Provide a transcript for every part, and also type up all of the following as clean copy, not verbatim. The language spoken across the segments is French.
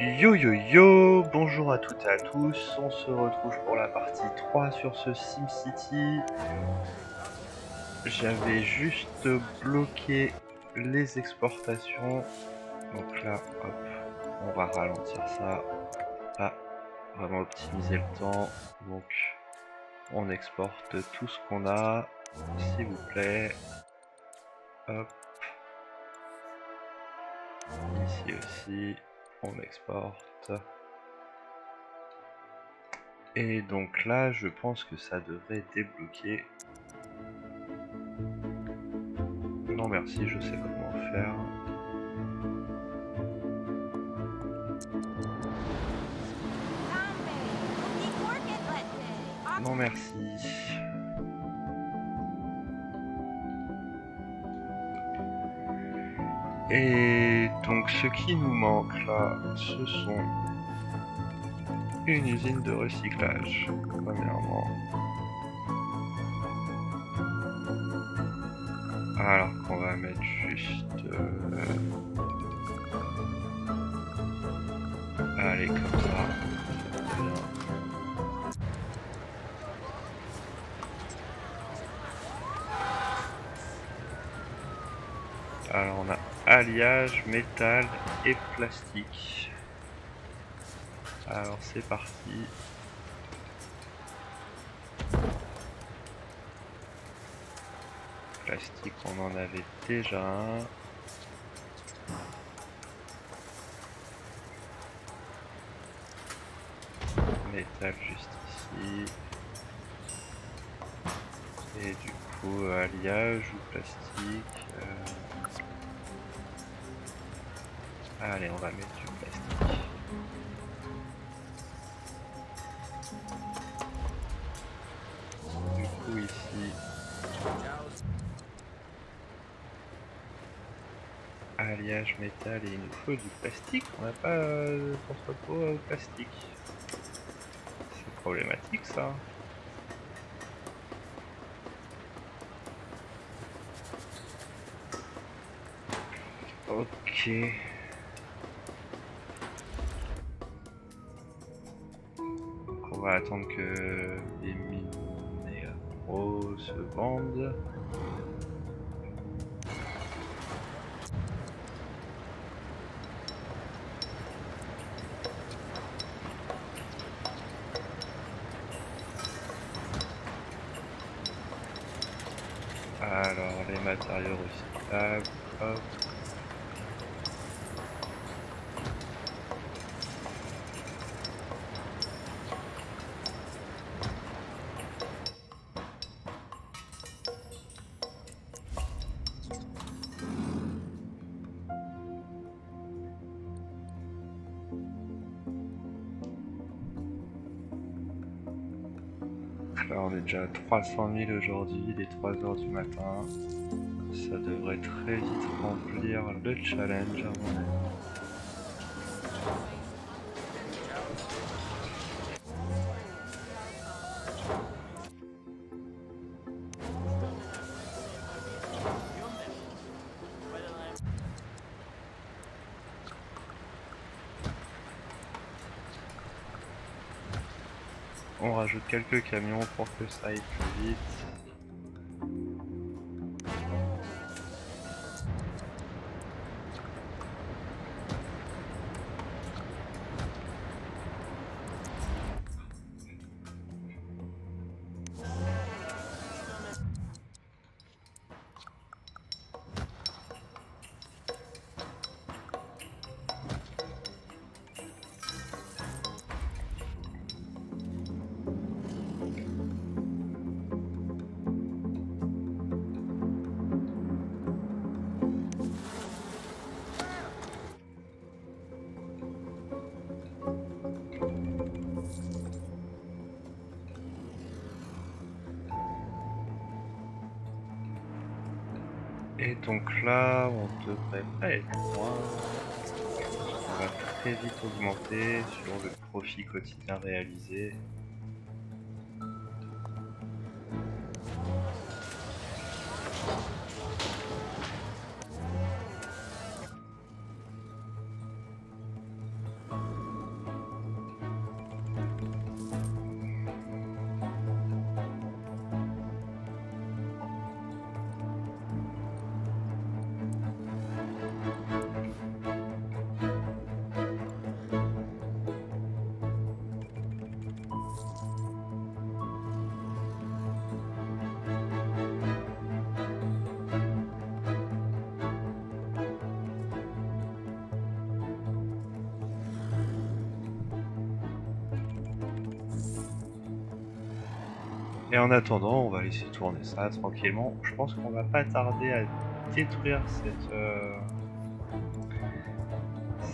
Yo yo yo, bonjour à toutes et à tous, on se retrouve pour la partie 3 sur ce SimCity. J'avais juste bloqué les exportations, donc là, hop, on va ralentir ça, pas vraiment optimiser le temps, donc on exporte tout ce qu'on a, s'il vous plaît, hop, ici aussi, on exporte. Et donc là, je pense que ça devrait débloquer. Non merci, je sais comment faire. Non merci. Et donc ce qui nous manque là, ce sont une usine de recyclage, premièrement. Alors qu'on va mettre juste... Allez, comme ça. C'est bien. Alors on a alliage, métal et plastique. Alors c'est parti. Plastique, on en avait déjà un. Métal juste ici. Et du coup, alliage ou plastique. Allez, on va mettre du plastique. Du coup, ici, alliage métal et il nous faut du plastique. On n'a pas d'entrepôt plastique. C'est problématique ça. Ok. Donc on va attendre que les minéraux se vendent. Alors les matériaux recyclables, hop. Là on est déjà à 300 000 aujourd'hui, il est 3 h du matin. Ça devrait très vite remplir le challenge à mon avis. On rajoute quelques camions pour que ça aille plus vite. Et donc là, on devrait pas être loin. On va très vite augmenter sur le profit quotidien réalisé. Et en attendant, on va laisser tourner ça tranquillement. Je pense qu'on va pas tarder à détruire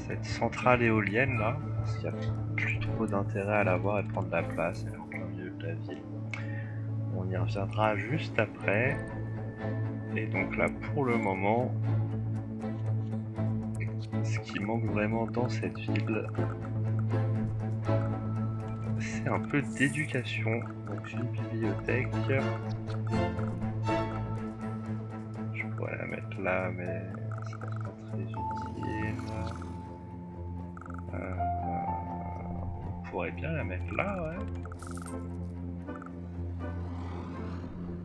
cette centrale éolienne là, parce qu'il n'y a plus trop d'intérêt à l'avoir et prendre de la place, elle est en plein milieu de la ville. On y reviendra juste après. Et donc là, pour le moment, ce qui manque vraiment dans cette ville, c'est un peu d'éducation. Donc une bibliothèque. Je pourrais la mettre là, mais c'est pas très utile. On pourrait bien la mettre là, ouais.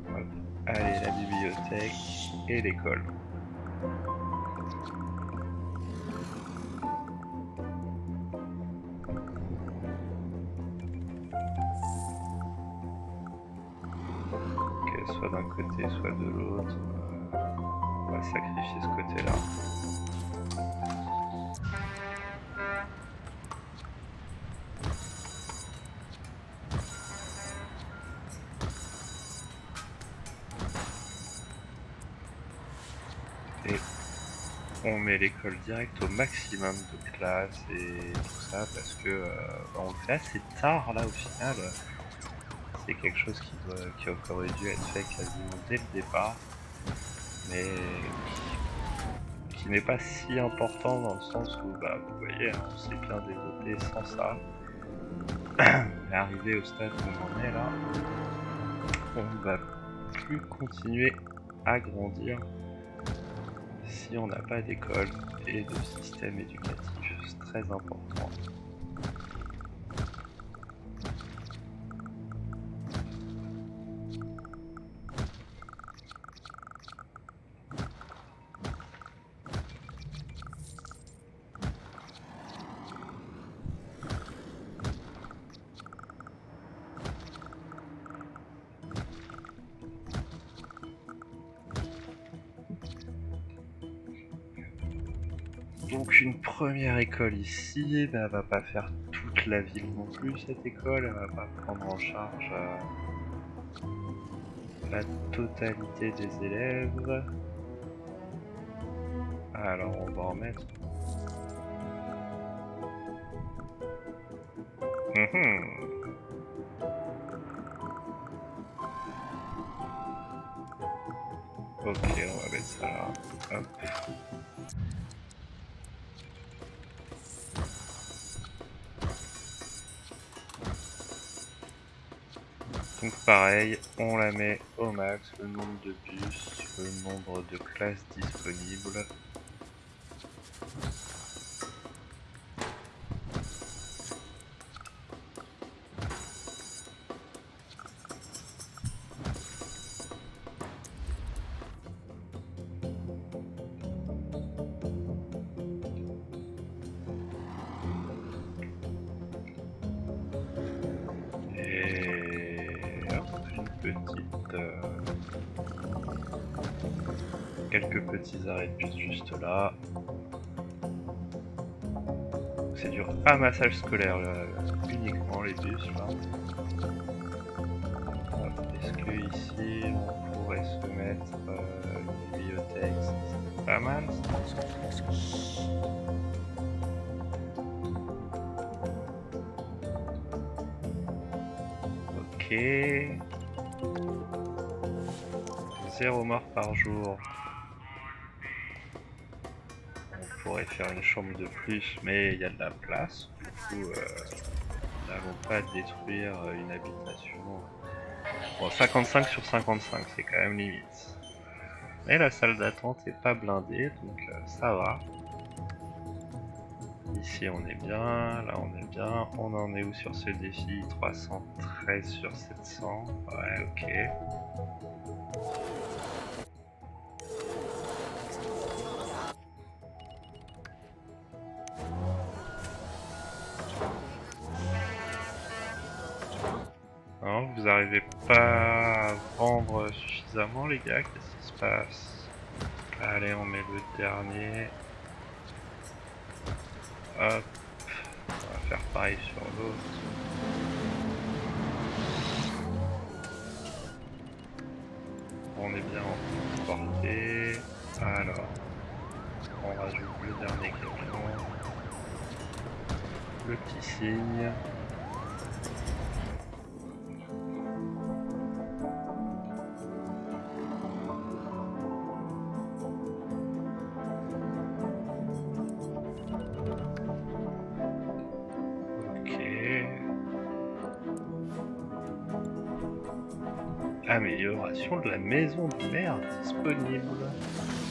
Hop. Allez, la bibliothèque et l'école. Qu'elle soit d'un côté, soit de l'autre. On va sacrifier ce côté-là. Et on met l'école direct au maximum de classes et tout ça parce que on le fait assez tard là au final. C'est quelque chose qui aurait dû être fait quasiment dès le départ, mais qui n'est pas si important dans le sens où bah, vous voyez, on s'est bien développé sans ça. Mais arrivé au stade où on en est là, on ne va plus continuer à grandir si on n'a pas d'école et de système éducatif. C'est très important. Donc une première école ici, bah, elle va pas faire toute la ville non plus cette école, elle va pas prendre en charge la totalité des élèves. Alors on va en mettre. Ok, on va mettre ça là. Hop. Donc pareil, on la met au max, le nombre de bus, le nombre de classes disponibles. Quelques petits arrêts de bus juste là. C'est du ramassage scolaire uniquement les bus là. Est-ce que ici on pourrait se mettre une bibliothèque? C'est pas mal ça. Ok. 0 mort par jour. On pourrait faire une chambre de plus, mais il y a de la place. Du coup, nous n'allons pas détruire une habitation. Bon, 55 sur 55, c'est quand même limite. Mais la salle d'attente est pas blindée, donc ça va. Ici on est bien, là on est bien. On en est où sur ce défi? 313 sur 700. Ouais, ok. Non, vous arrivez pas à vendre suffisamment les gars, qu'est-ce qui se passe? Allez, on met le dernier. Hop, on va faire pareil sur l'autre. on est bien transporté. Alors, on rajoute le dernier camion. Le petit signe. Amélioration de la maison de maire disponible.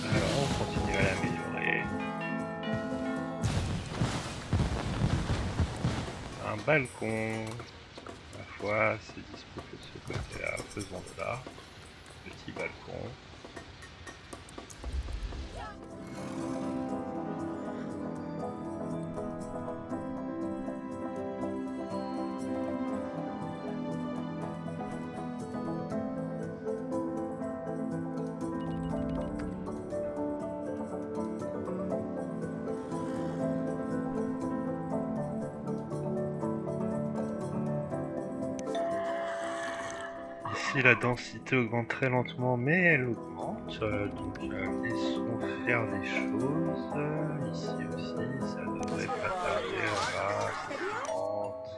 Alors on continue à l'améliorer. Un balcon. Ma foi, c'est dispo que de ce côté-là. Faisons ça. Petit balcon. Ici la densité augmente très lentement, mais elle augmente, donc laissons faire les choses. Ici aussi, ça devrait pas tarder, voilà, ça augmente.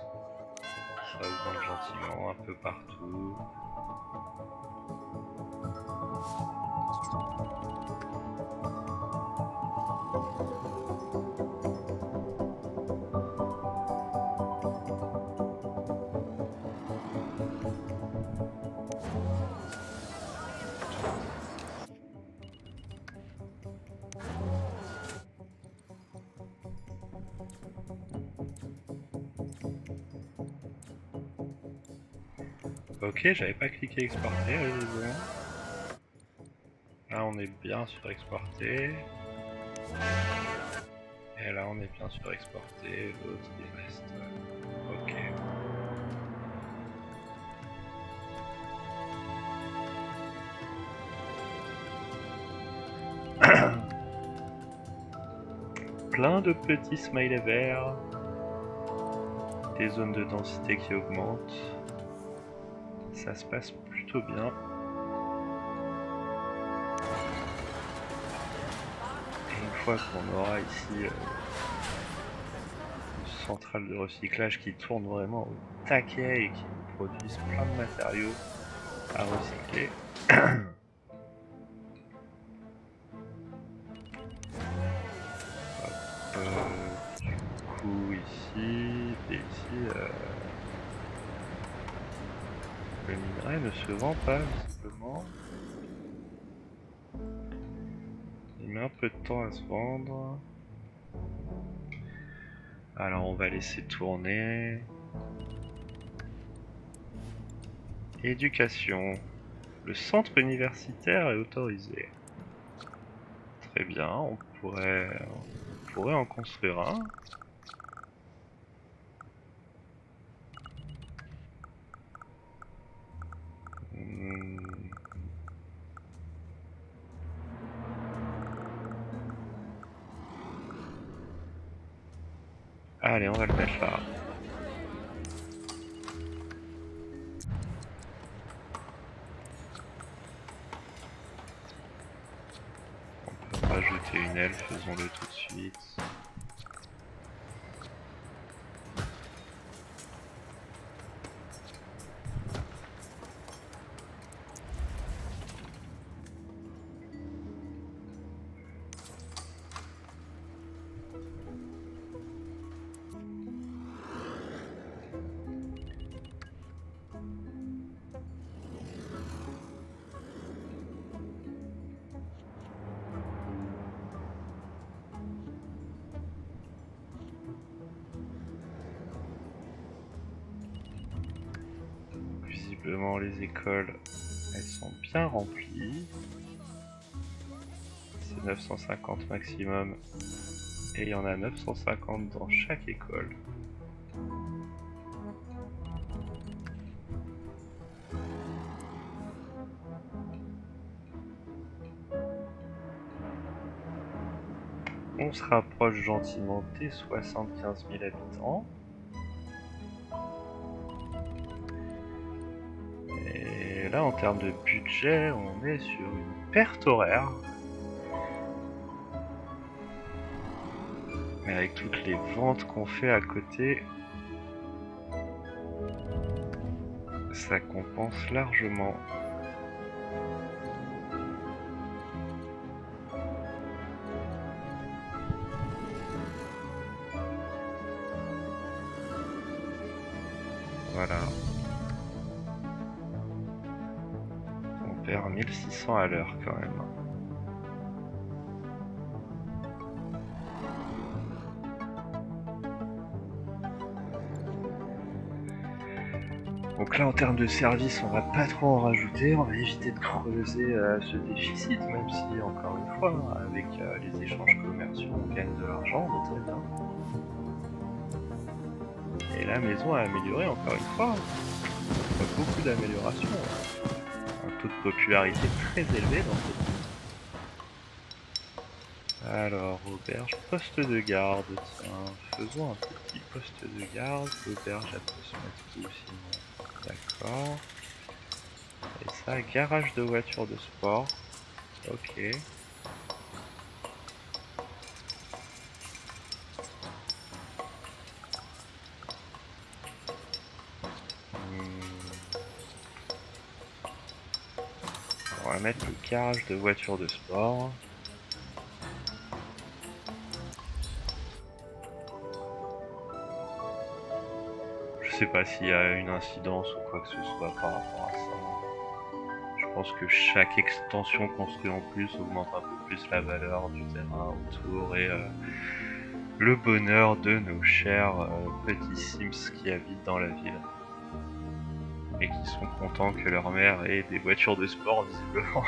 Ça augmente gentiment un peu partout. Ok, j'avais pas cliqué exporter, visiblement. Là on est bien sur exporter. Et là on est bien sur exporter, l'autre il reste. Ok. Plein de petits smileys verts. Des zones de densité qui augmentent. Ça se passe plutôt bien. Et une fois qu'on aura ici une centrale de recyclage qui tourne vraiment au taquet et qui nous produise plein de matériaux à recycler. Du coup ici, et ici, le minerai ne se vend pas visiblement. Il met un peu de temps à se vendre. Alors on va laisser tourner. Éducation. Le centre universitaire est autorisé. Très bien, on pourrait en construire un. Allez, on va le mettre là. On peut rajouter une aile, faisons-le tout de suite. Visiblement les écoles, elles sont bien remplies. C'est 950 maximum. Et il y en a 950 dans chaque école. On se rapproche gentiment des 75 000 habitants. Et Et là, en termes de budget, on est sur une perte horaire. Mais avec toutes les ventes qu'on fait à côté, ça compense largement. Voilà. On perd 1600 à l'heure quand même. Donc là, en termes de service, on va pas trop en rajouter, on va éviter de creuser ce déficit, même si, encore une fois, avec les échanges commerciaux, on gagne de l'argent, on est très bien. Et la maison a amélioré, encore une fois. Il y a beaucoup d'améliorations. Un taux de popularité très élevé dans cette ville. Alors, auberge, poste de garde, tiens, faisons un petit poste de garde. L'auberge, elle peut se mettre où sinon? D'accord. Et ça, garage de voitures de sport. Ok. On va mettre le garage de voitures de sport. Je sais pas s'il y a une incidence ou quoi que ce soit par rapport à ça. Je pense que chaque extension construite en plus augmente un peu plus la valeur du terrain autour et le bonheur de nos chers petits Sims qui habitent dans la ville. Et qui sont contents que leur mère ait des voitures de sport visiblement.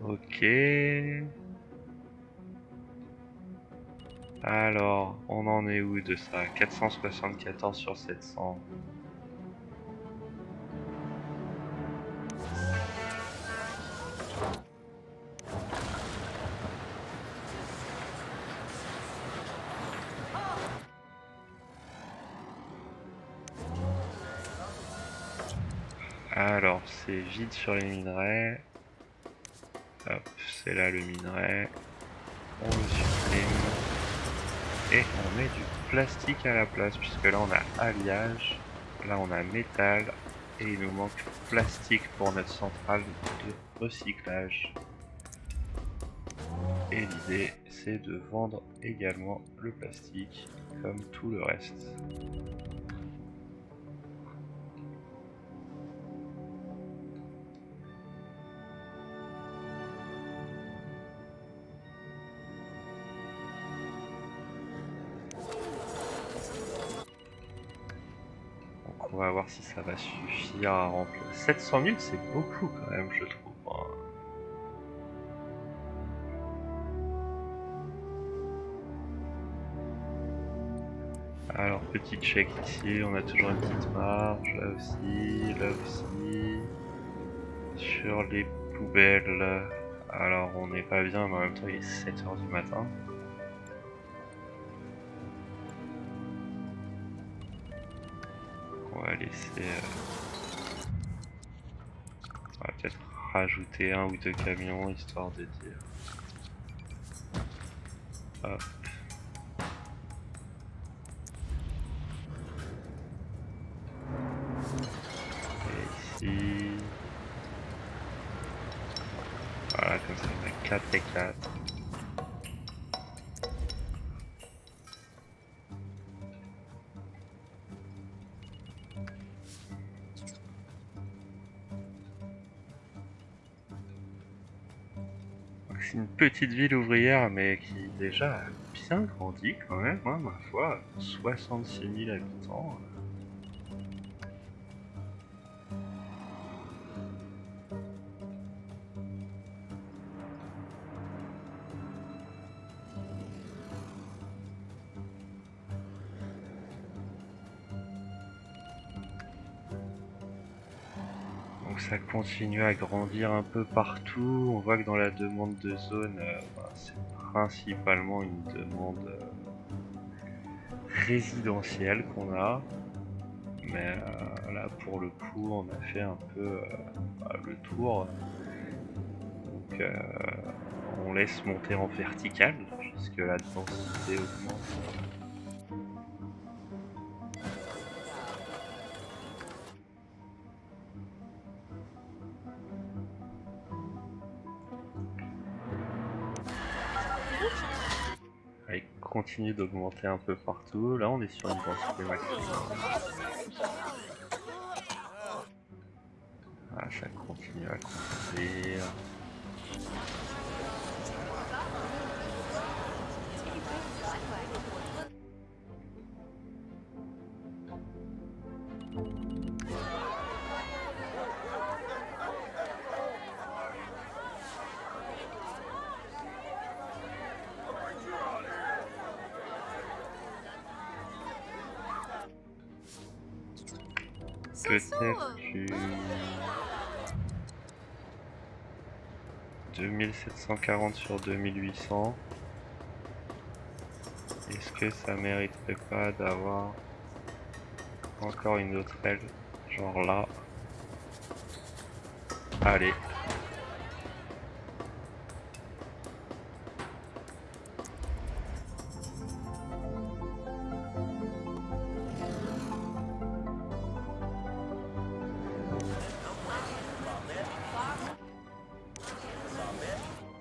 Ok. Alors, on en est où de ça? 474 sur 700. Alors, c'est vide sur les minerais. Hop, c'est là le minerai. On le supprime. Et on met du plastique à la place, puisque là on a alliage, là on a métal, et il nous manque plastique pour notre centrale de recyclage. Et l'idée c'est de vendre également le plastique, comme tout le reste. Donc on va voir si ça va suffire à remplir. 700 000 c'est beaucoup quand même, je trouve. Alors petit check ici, on a toujours une petite marge, là aussi, là aussi. Sur les poubelles, alors on n'est pas bien mais en même temps il est 7h du matin. On va laisser... on va peut-être rajouter un ou deux camions histoire de dire... Hop. Et ici... Voilà, comme ça on a 4 et 4. C'est une petite ville ouvrière mais qui déjà a bien grandi quand même, hein, ma foi. 66 000 habitants. Donc ça continue à grandir un peu partout. On voit que dans la demande de zone, c'est principalement une demande résidentiel qu'on a. Mais là pour le coup on a fait un peu le tour. Donc on laisse monter en vertical puisque la densité augmente. Elle continue d'augmenter un peu partout. Là on est sur une densité maximum. Ah, ça continue à construire. Peut-être que 2740 sur 2800. Est-ce que ça mériterait pas d'avoir encore une autre aile, genre là? Allez.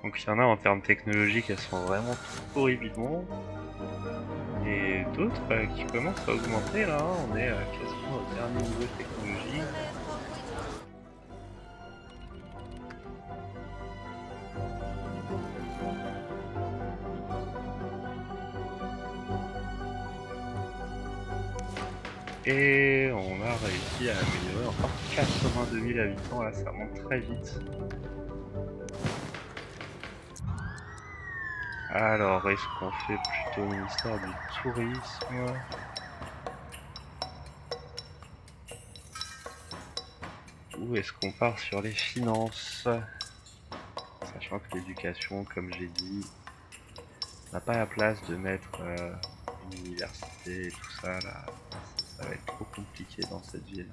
Donc il y en a en termes technologiques, elles sont vraiment horriblement. Et d'autres qui commencent à augmenter là, on est quasiment au dernier niveau technologique. Et on a réussi à améliorer encore 82 000 habitants, là ça monte très vite. Alors, est-ce qu'on fait plutôt le ministère du tourisme? Ou est-ce qu'on part sur les finances? Sachant que l'éducation, comme j'ai dit, n'a pas la place de mettre une université et tout ça, là, ça va être trop compliqué dans cette ville.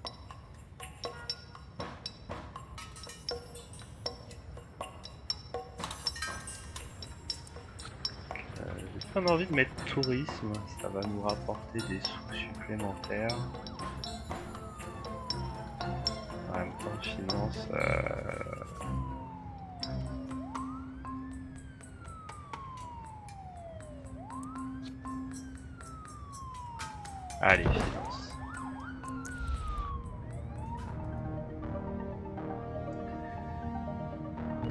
J'ai pas envie de mettre tourisme, ça va nous rapporter des sous supplémentaires. En même temps, finance... Allez, finance.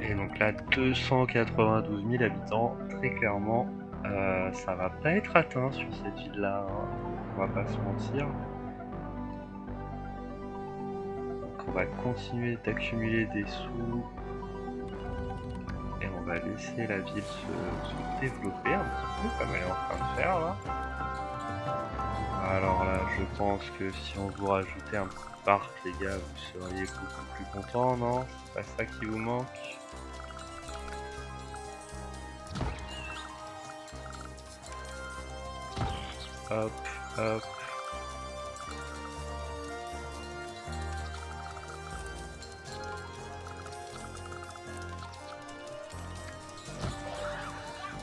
Et donc là, 292 000 habitants, très clairement, ça va pas être atteint sur cette ville-là, hein. On va pas se mentir. Donc on va continuer d'accumuler des sous et on va laisser la ville se développer un petit peu comme elle est en train de faire là. Alors là, je pense que si on vous rajoutait un petit parc, les gars, vous seriez beaucoup plus contents, non? C'est pas ça qui vous manque? Hop, hop.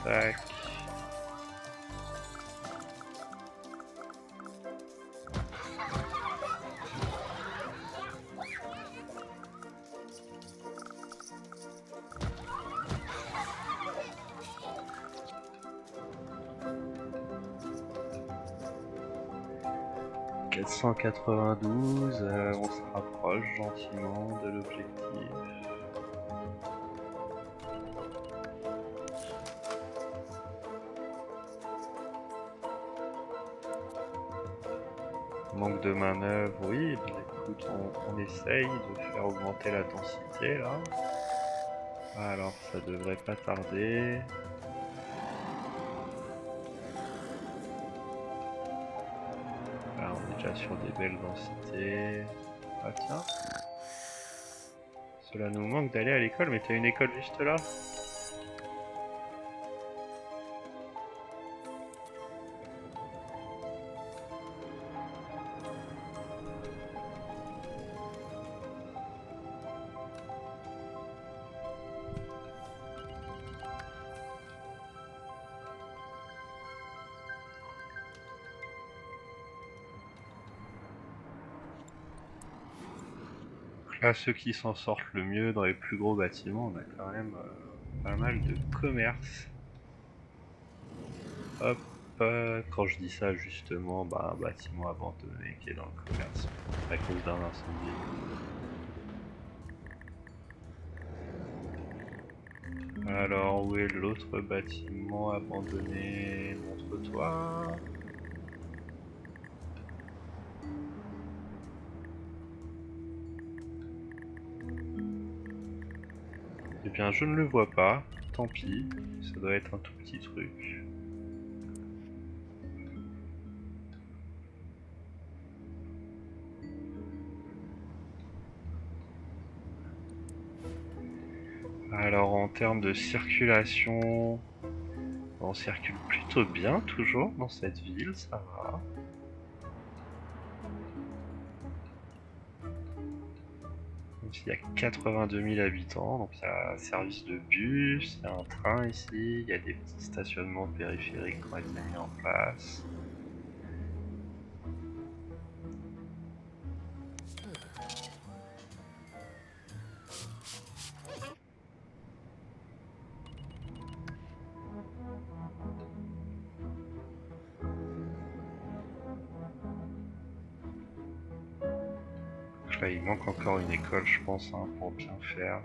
Tac. « 492, on se rapproche gentiment de l'objectif. Manque de manœuvre, oui, bah écoute, on essaye de faire augmenter la densité là. Alors ça devrait pas tarder. Là on est déjà sur des belles densités. Ah tiens. Cela nous manque d'aller à l'école, mais t'as une école juste là? À ceux qui s'en sortent le mieux dans les plus gros bâtiments, on a quand même pas mal de commerce. Hop, quand je dis ça justement, bah, un bâtiment abandonné qui est dans le commerce à cause d'un incendie. Alors où est l'autre bâtiment abandonné? Montre-toi. Eh bien je ne le vois pas, tant pis, ça doit être un tout petit truc. Alors en termes de circulation, on circule plutôt bien toujours dans cette ville, ça va. Même s'il y a 82 000 habitants, donc il y a un service de bus, il y a un train ici, il y a des petits stationnements périphériques qui ont été mis en place. Là, il manque encore une école, je pense, hein, pour bien faire.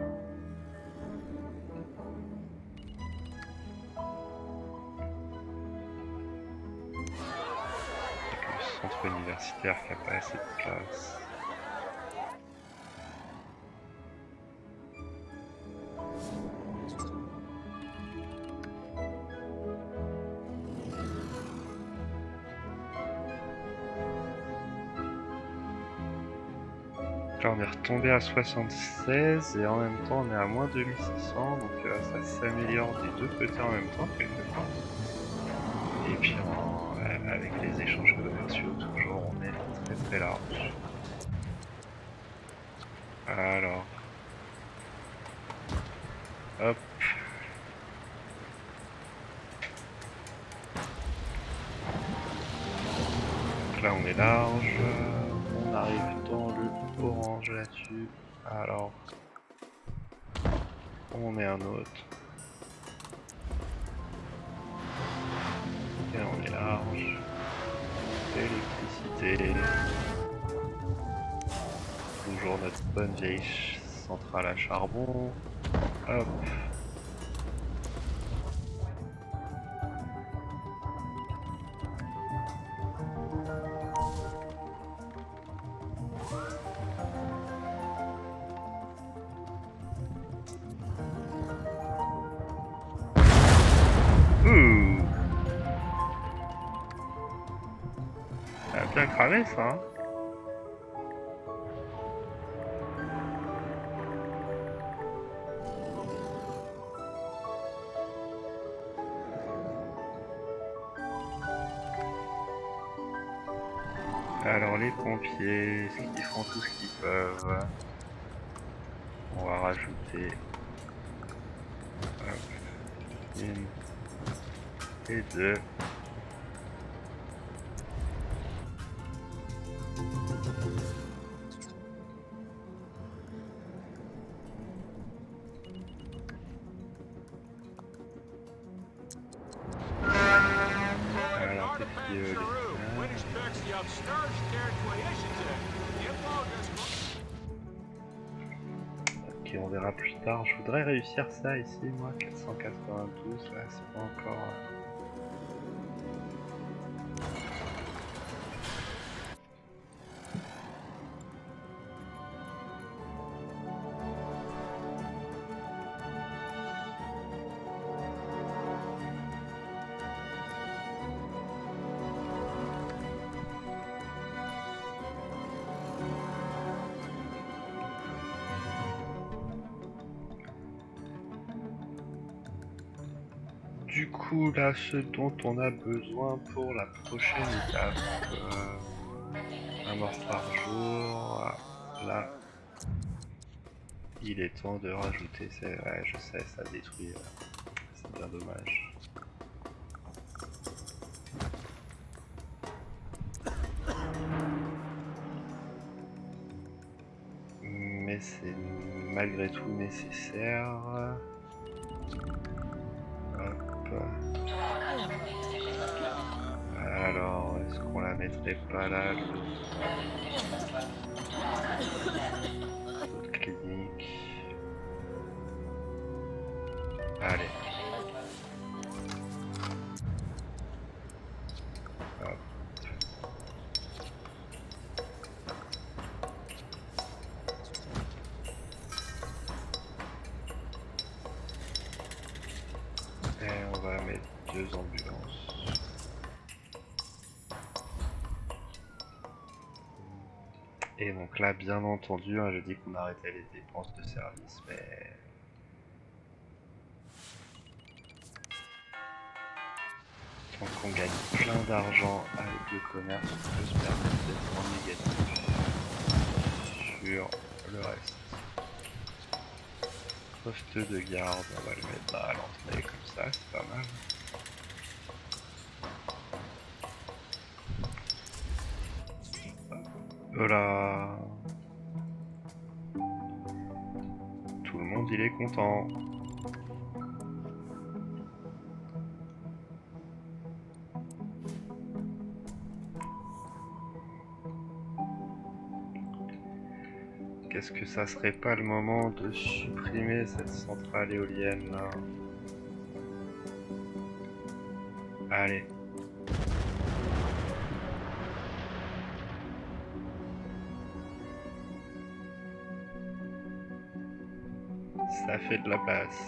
Le centre universitaire qui n'a pas assez de place. Là, on est retombé à 76 et en même temps, on est à moins 2600, donc ça s'améliore des deux côtés en même temps, quelque part. Et puis, avec les échanges commerciaux, toujours, on est très très large. Alors, hop. Donc là, on est large. On arrive dans le orange là-dessus. Alors, on met un autre. Et on est large. Électricité. Toujours notre bonne vieille centrale à charbon. Hop. Ouh. Ça a bien cramé ça, hein. Alors les pompiers, ils font tout ce qu'ils peuvent. On va rajouter une et deux. Alors qu'est-ce qu'il Ok, on verra plus tard. Je voudrais réussir ça ici, moi. 492, là, c'est pas encore... Du coup, là, ce dont on a besoin pour la prochaine étape, un mort par jour, là, il est temps de rajouter, ouais, je sais, ça détruit, c'est bien dommage. Mais c'est malgré tout nécessaire. Hop. Alors, est-ce qu'on la mettrait pas là, l'autre clinique? Allez. Hop. Et on va mettre 2 ambulances. Et donc là, bien entendu, hein, je dis qu'on arrêtait les dépenses de service, mais... tant qu'on gagne plein d'argent avec le commerce, on peut se permettre d'être en négatif sur le reste. Poste de garde, on va le mettre à l'entrée comme ça, c'est pas mal. Voilà. Tout le monde il est content. Est-ce que ça serait pas le moment de supprimer cette centrale éolienne là? Allez. Ça fait de la place.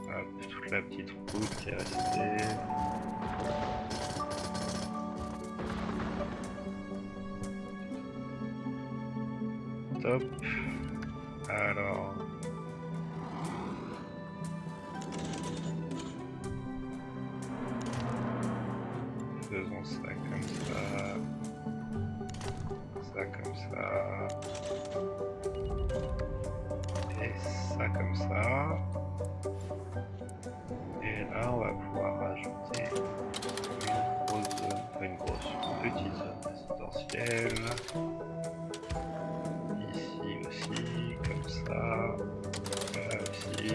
Hop, toute la petite route qui est restée. Top. Alors... faisons ça comme ça. Ça comme ça. Et ça comme ça. Et là on va pouvoir rajouter une petite zone résidentielle. Ici aussi, comme ça. Là aussi.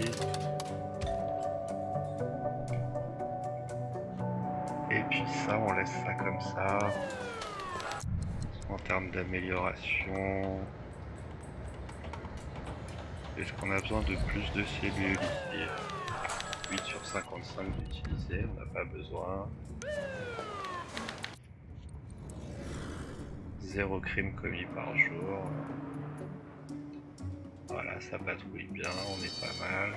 Et puis ça, on laisse ça comme ça. En termes d'amélioration. Est-ce qu'on a besoin de plus de cellules ici? 8 sur 55 d'utiliser, on n'a pas besoin. 0 crime commis par jour. Voilà, ça patrouille bien, on est pas mal.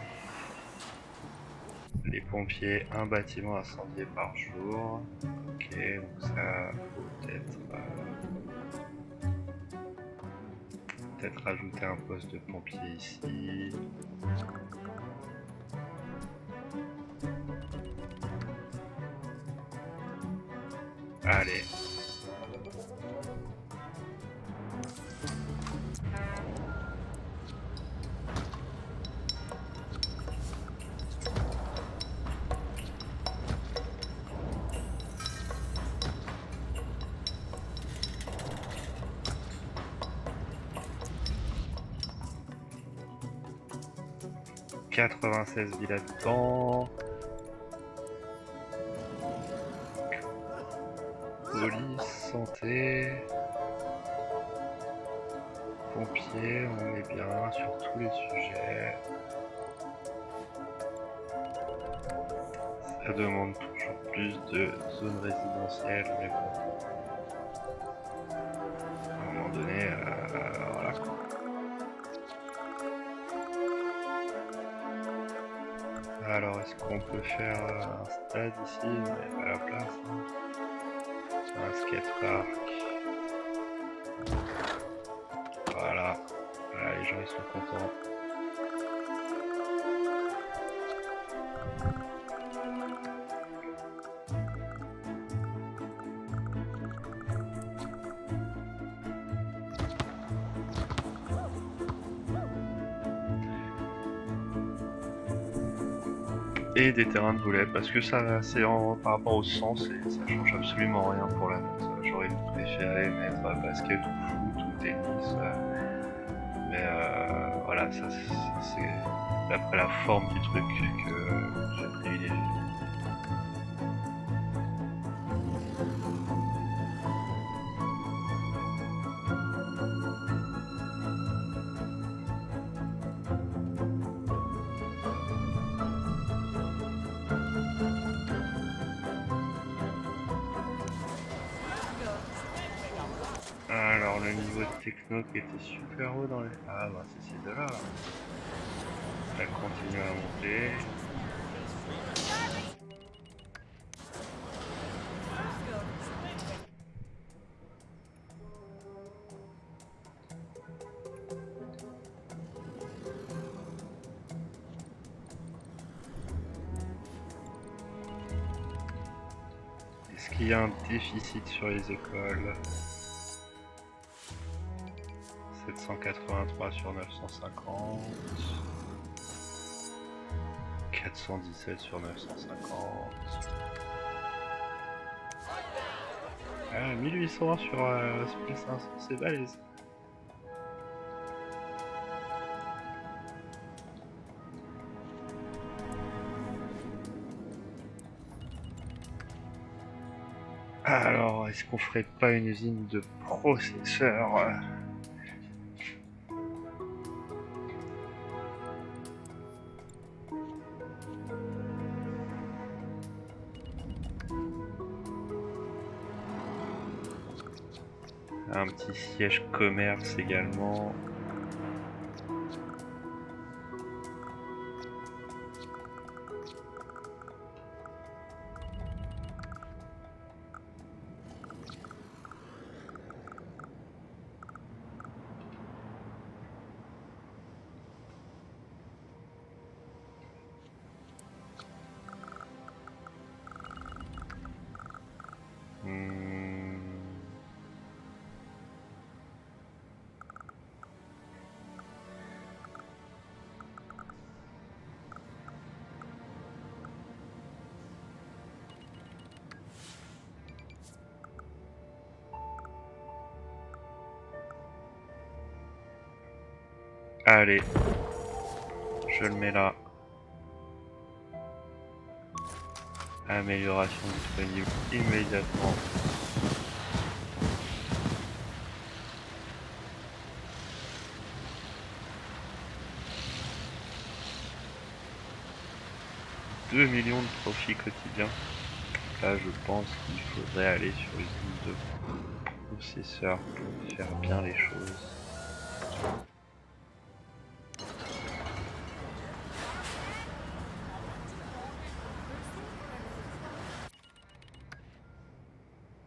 Les pompiers, un bâtiment incendié par jour. Ok, donc ça faut peut-être rajouter un poste de pompier ici. Allez. « 96 000 habitants. Police, santé, pompiers, on est bien sur tous les sujets. Ça demande toujours plus de zones résidentielles, mais bon. À un moment donné, voilà quoi. Alors, est-ce qu'on peut faire un stade ici? Il n'y a pas la place. Hein. Un skatepark. Voilà. Voilà, les gens ils sont contents. Et des terrains de boulet parce que ça c'est par rapport au sens et ça change absolument rien pour la note. j'aurais préféré mettre basket ou foot ou tennis. Mais voilà, ça c'est d'après la forme du truc que j'ai privilégié. Alors le niveau de techno qui était super haut dans les... Ah bah c'est ces deux-là. Ça continue à monter. Est-ce qu'il y a un déficit sur les écoles? 783 sur 950. 417 sur 950. Ah, 1800 sur 1500, c'est balèze. Alors, est-ce qu'on ferait pas une usine de processeurs? Un petit siège commerce également. Allez, je le mets là. Amélioration disponible immédiatement. « 2 millions de profits quotidiens. Là, je pense qu'il faudrait aller sur une usine de processeurs pour faire bien les choses.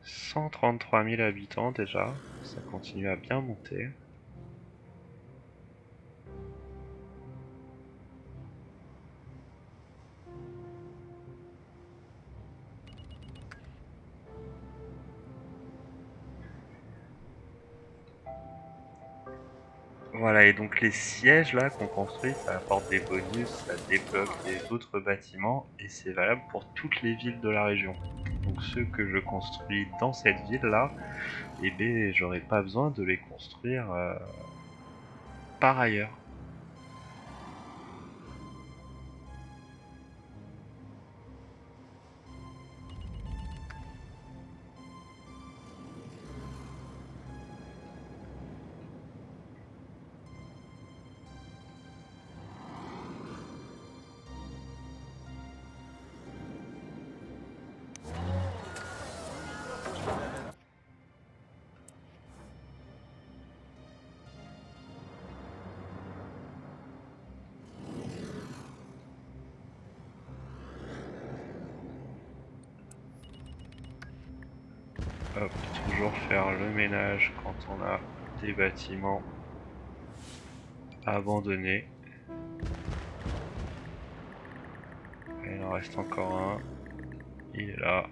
« 133 000 habitants déjà, ça continue à bien monter. » Voilà, et donc les sièges là qu'on construit, ça apporte des bonus, ça débloque d'autres bâtiments, et c'est valable pour toutes les villes de la région. Donc ceux que je construis dans cette ville là, eh ben j'aurais pas besoin de les construire par ailleurs. Hop, toujours faire le ménage quand on a des bâtiments abandonnés. Et il en reste encore un. Il est là.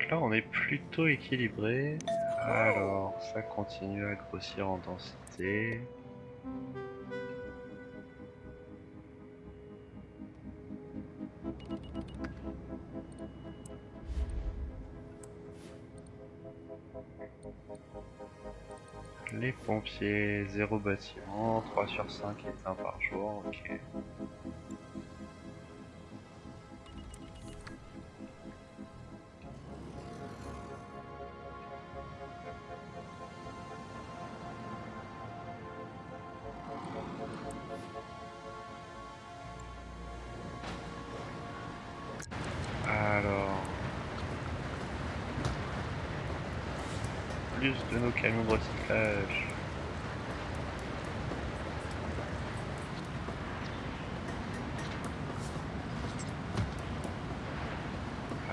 là on est plutôt équilibré. Alors ça continue à grossir en densité. Les pompiers, 0 bâtiment, 3 sur 5 éteints par jour, ok. Alors... plus de nos camions de recyclage.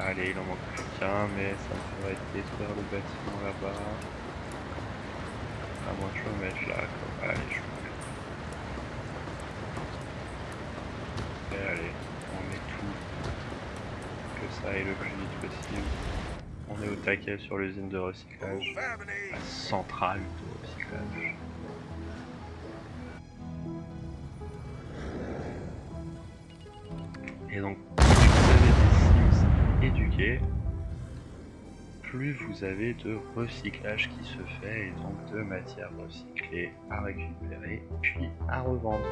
Allez, il en manque plus qu'un, mais ça me ferait détruire le bâtiment là-bas. À moins que je le mette là, comme... Allez, je le mets. Et allez, on met tout. Que ça aille le plus vite possible. On est au taquet sur l'usine de recyclage. La centrale de recyclage. Et donc, plus vous avez des Sims éduqués, plus vous avez de recyclage qui se fait et donc de matière recyclée à récupérer puis à revendre.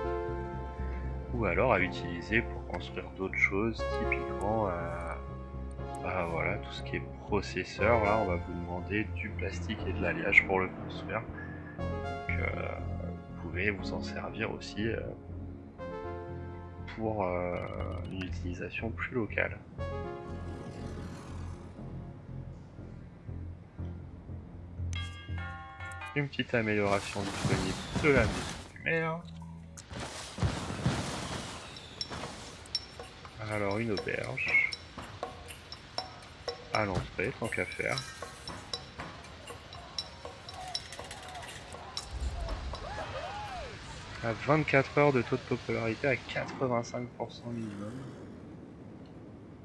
Ou alors à utiliser pour construire d'autres choses, typiquement bah voilà, tout ce qui est processeur, là on va vous demander du plastique et de l'alliage pour le construire. Donc vous pouvez vous en servir aussi pour une utilisation plus locale. Une petite amélioration disponible de la maison du maire. Alors une auberge. À l'entrée, tant qu'à faire. À 24 heures de taux de popularité à 85% minimum.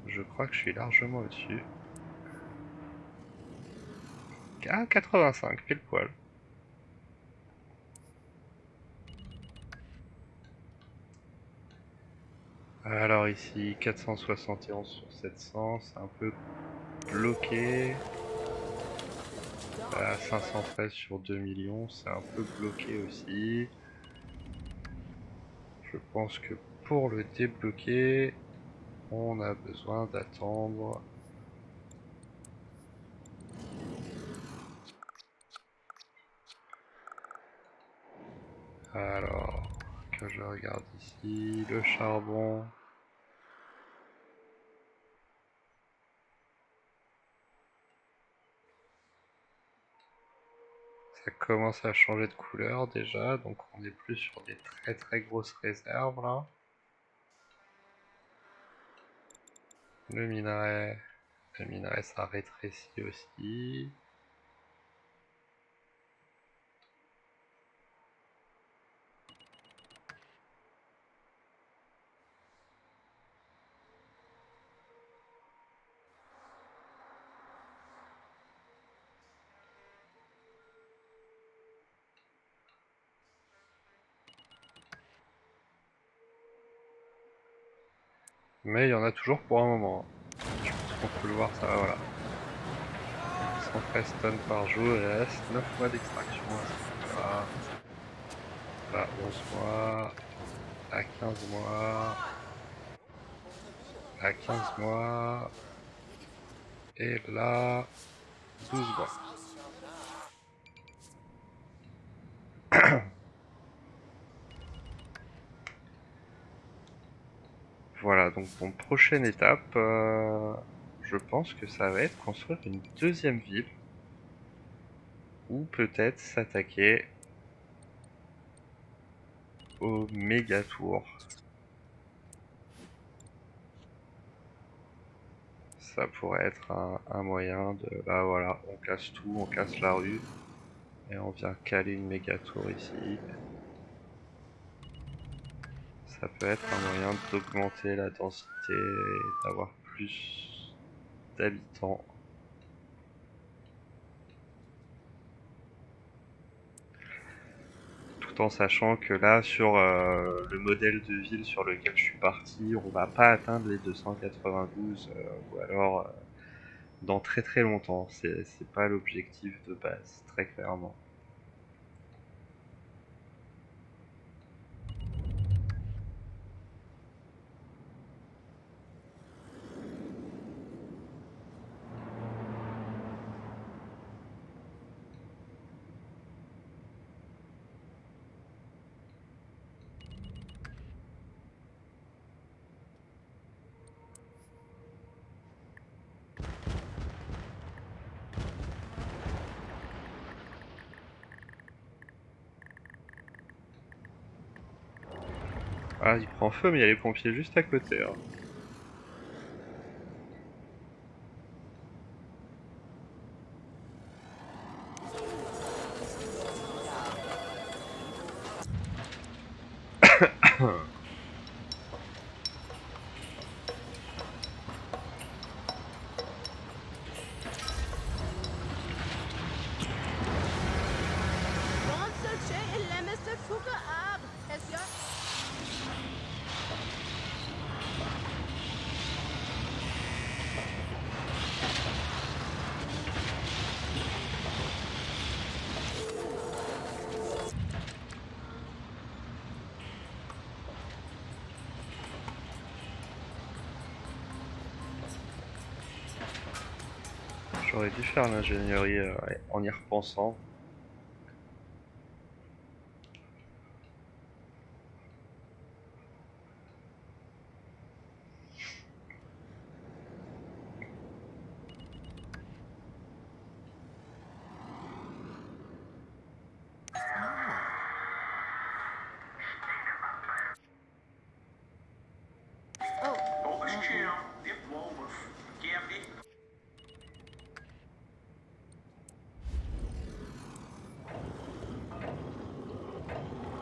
Je crois que je suis largement au-dessus. Ah, 85, pile poil. Alors ici, 471 sur 700, c'est un peu bloqué. À 513 sur 2 millions, c'est un peu bloqué aussi. Je pense que pour le débloquer, on a besoin d'attendre. Alors, que je regarde ici, le charbon. Ça commence à changer de couleur déjà, donc on est plus sur des très très grosses réserves là. Le minerai ça rétrécit aussi. Mais il y en a toujours pour un moment. Je pense qu'on peut le voir, ça va, voilà. 113 tonnes par jour, il reste 9 mois d'extraction à ce moment-là. Là, 11 mois, à 15 mois, à 15 mois, et là, 12 mois. Voilà, donc mon prochaine étape, je pense que ça va être construire une deuxième ville, ou peut-être s'attaquer au méga tour. Ça pourrait être un moyen de... Là voilà, on casse tout, on casse la rue, et on vient caler une méga tour ici. Ça peut être un moyen d'augmenter la densité et d'avoir plus d'habitants. Tout en sachant que là, sur le modèle de ville sur lequel je suis parti, on va pas atteindre les 292, ou alors dans très très longtemps. C'est pas l'objectif de base, très clairement. Ah, il prend feu, mais il y a les pompiers juste à côté, hein. عنصر شيء لمس الفقاعة هسيا J'aurais dû faire l'ingénierie en y repensant.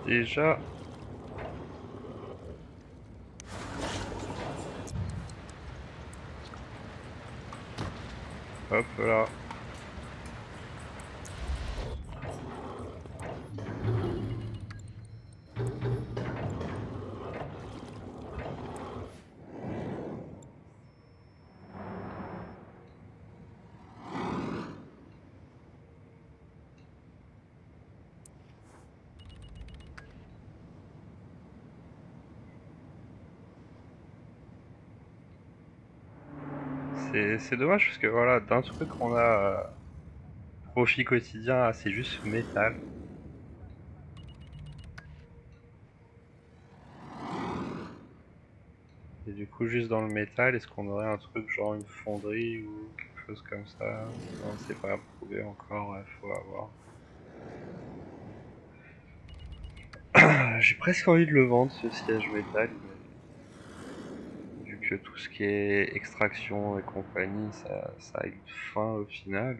Déjà, hop là. C'est dommage parce que voilà, d'un truc qu'on a profit quotidien, ah, c'est juste métal. Et du coup, juste dans le métal, est-ce qu'on aurait un truc genre une fonderie ou quelque chose comme ça? Non, c'est pas approuvé encore, ouais, faut avoir. J'ai presque envie de le vendre ce siège métal, mais vu que tout ce qui est extraction et compagnie, ça a une fin au final.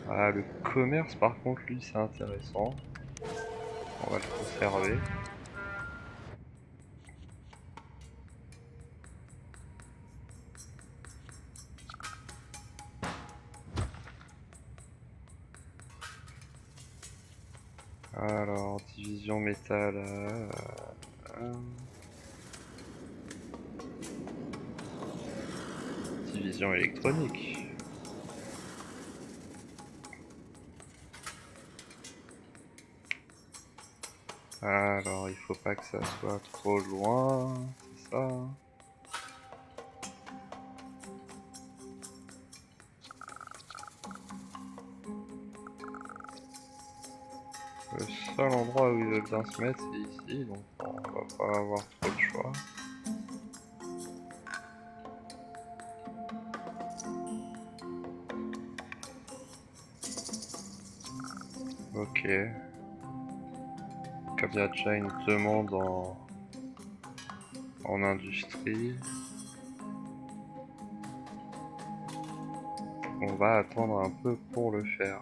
Ah, le commerce par contre, lui, c'est intéressant. On va le conserver. Alors, division métal. Division électronique. Alors, il faut pas que ça soit trop loin, c'est ça. Le seul endroit où il veut bien se mettre, c'est ici, donc on va pas avoir trop de choix. Ok. Comme il y a déjà une demande en industrie, on va attendre un peu pour le faire.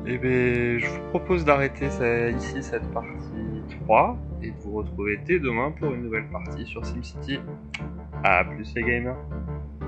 Et ben, je vous propose d'arrêter ici cette partie 3 et de vous retrouver dès demain pour une nouvelle partie sur SimCity. A plus les gamers.